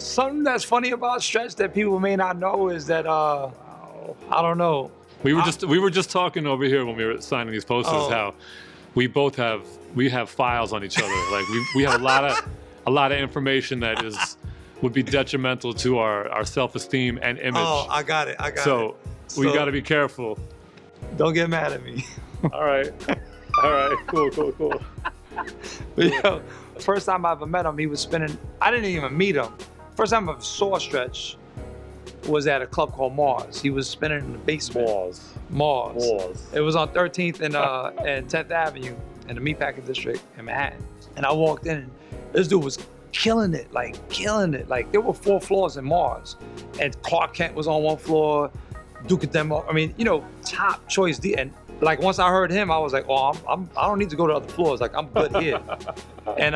something that's funny about Stretch that people may not know is that I don't know. We were just talking over here when we were signing these posters how we have files on each other. Like we have a lot of information that would be detrimental to our self-esteem and image. Oh, I got it. So we got to be careful. Don't get mad at me. All right. Cool. Yo, first time I ever met him, he was spinning. I didn't even meet him. First time I ever saw Stretch was at a club called Mars. He was spinning in the basement. Mars. It was on 13th and 10th Avenue in the Meatpacking District in Manhattan. And I walked in, and this dude was killing it. Like there were 4 floors in Mars, and Clark Kent was on one floor. Duke of Demo. I mean, top choice. And like once I heard him, I was like, oh, I don't need to go to other floors. Like I'm good here. And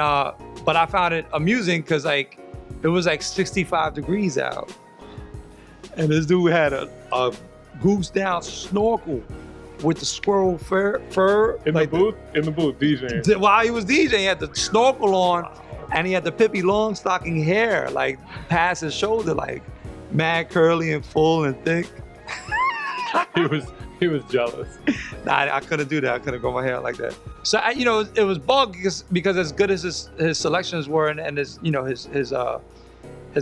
but I found it amusing because like it was like 65 degrees out, and this dude had a goose down snorkel with the squirrel fur in the booth DJing. While he was DJing, he had the snorkel on, and he had the Pippi Longstocking hair like past his shoulder, like mad curly and full and thick. He was jealous. Nah, I couldn't do that. I couldn't grow my hair like that. So it was bug because as good as his selections were and his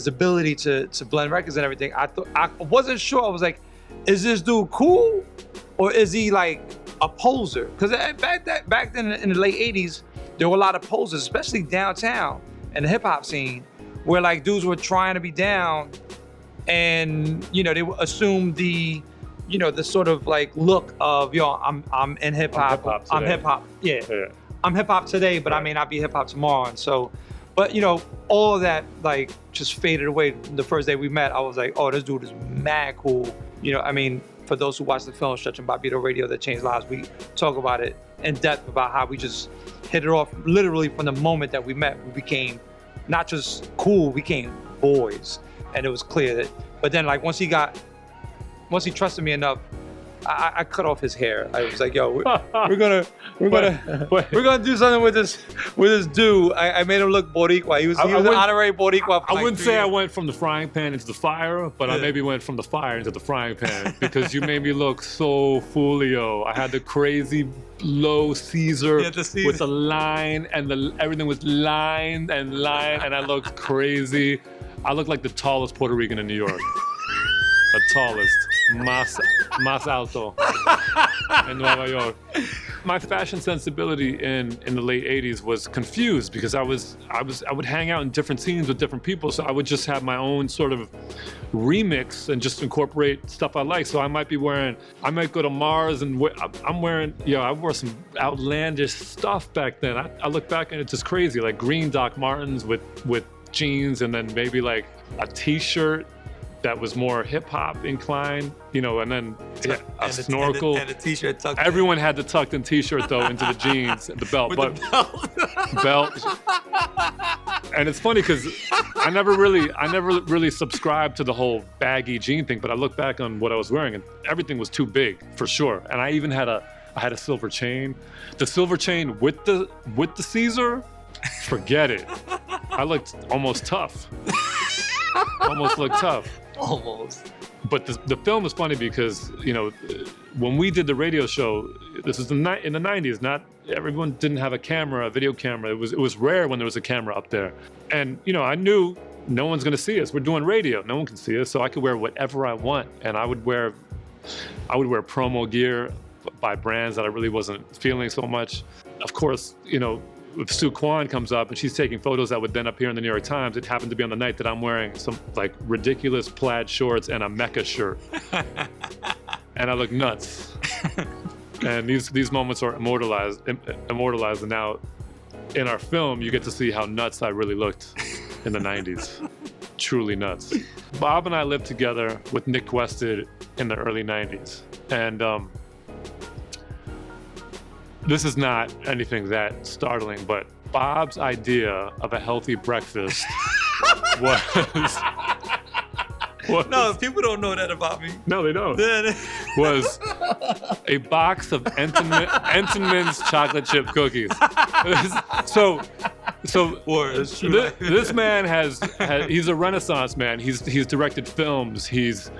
ability to blend records and everything, I wasn't sure. I was like, is this dude cool or is he like a poser? Because back then in the late 80s, there were a lot of posers, especially downtown in the hip hop scene, where like dudes were trying to be down, and they would assume the sort of like look of I'm in hip hop. I'm hip hop. Yeah. I'm hip hop today, but I may not be hip hop tomorrow. And so, but all of that like just faded away the first day we met. I was like, oh, this dude is mad cool. I mean, for those who watch the film Stretch and Bobbito Radio That Changed Lives, we talk about it in depth about how we just hit it off literally from the moment that we met. We became not just cool, we became boys. And it was clear that, but then like once he trusted me enough, I cut off his hair. I was like, yo, we're gonna do something with this dude. I made him look Boricua. He was an honorary Boricua. I wouldn't say I went from the frying pan into the fire, but I maybe went from the fire into the frying pan because you made me look so Fulio. I had the crazy low Caesar with the line and everything was lined and I looked crazy. I looked like the tallest Puerto Rican in New York. The tallest, más alto in Nueva York. My fashion sensibility in the late 80s was confused because I would hang out in different scenes with different people, so I would just have my own sort of remix and just incorporate stuff I like. So I might go to Mars and I'm wearing, I wore some outlandish stuff back then. I look back and it's just crazy, like green Doc Martens with jeans and then maybe like a t-shirt that was more hip-hop inclined, and then a snorkel. And a t-shirt tucked Everyone had the tucked-in t-shirt, though, into the jeans, the belt. With the belt. And it's funny, because I never really subscribed to the whole baggy jean thing, but I look back on what I was wearing, and everything was too big, for sure. And I even had a silver chain. The silver chain with the Caesar, forget it. I looked almost tough. Almost looked tough. Almost. But the film is funny because, when we did the radio show, this was in the 90s, not everyone didn't have a video camera. It was rare when there was a camera up there. And, I knew no one's going to see us. We're doing radio. No one can see us. So I could wear whatever I want. And I would wear promo gear by brands that I really wasn't feeling so much. Of course, if Sue Kwan comes up and she's taking photos that would then appear in the New York Times, it happened to be on the night that I'm wearing some like ridiculous plaid shorts and a Mecca shirt. And I look nuts. And these moments are immortalized, and now in our film, you get to see how nuts I really looked in the 90s. Truly nuts. Bob and I lived together with Nick Quested in the early 90s. And this is not anything that startling, but Bob's idea of a healthy breakfast was... No, people don't know that about me. No, they don't. Was a box of Entenmann's chocolate chip cookies. So So it's true. this man he's a Renaissance man. He's directed films. He's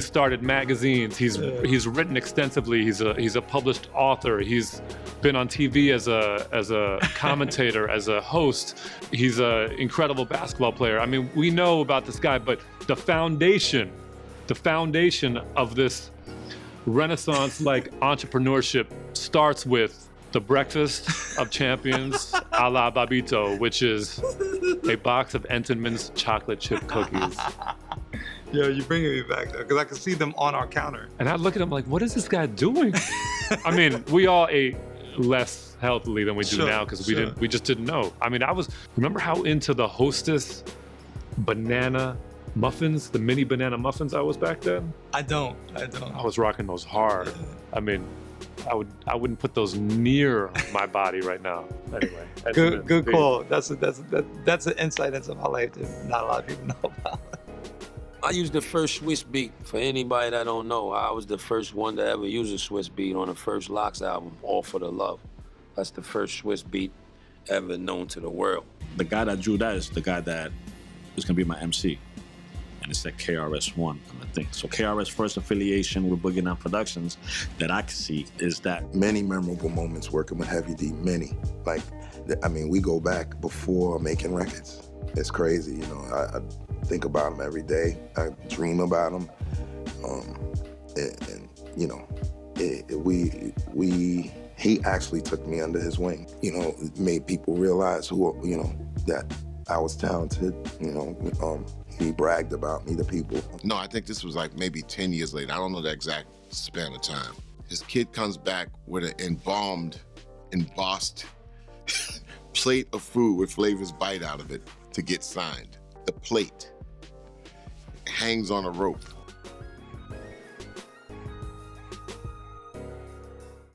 started magazines. He's written extensively. He's a published author. He's been on TV as a commentator, as a host. He's an incredible basketball player. I mean, we know about this guy, but the foundation of this Renaissance-like entrepreneurship starts with the breakfast of champions a la Bobbito, which is a box of Entenmann's chocolate chip cookies. Yo, you're bringing me back there, because I can see them on our counter. And I look at him like, what is this guy doing? I mean, we all ate less healthily than we do now because we just didn't know. I mean, remember how into the Hostess banana muffins, the mini banana muffins I was back then? I don't. I was rocking those hard. I mean, I wouldn't put those near my body right now. Anyway, good call. That's an insight into my life that not a lot of people know about. I used the first Swiss beat. For anybody that don't know, I was the first one to ever use a Swiss beat on the first Lox album, All for the Love. That's the first Swiss beat ever known to the world. The guy that drew that is the guy that was gonna be my MC. And it's at KRS-One, I think. So KRS' first affiliation with Boogie Down Productions that I can see is that. Many memorable moments working with Heavy D, many. Like, I mean, we go back before making records. It's crazy, you know. I think about him every day. I dream about him. And you know, he actually took me under his wing. You know, made people realize that I was talented, you know. He bragged about me to people. No, I think this was like maybe 10 years later. I don't know the exact span of time. His kid comes back with an embossed plate of food with Flavor's bite out of it to get signed. The plate hangs on a rope.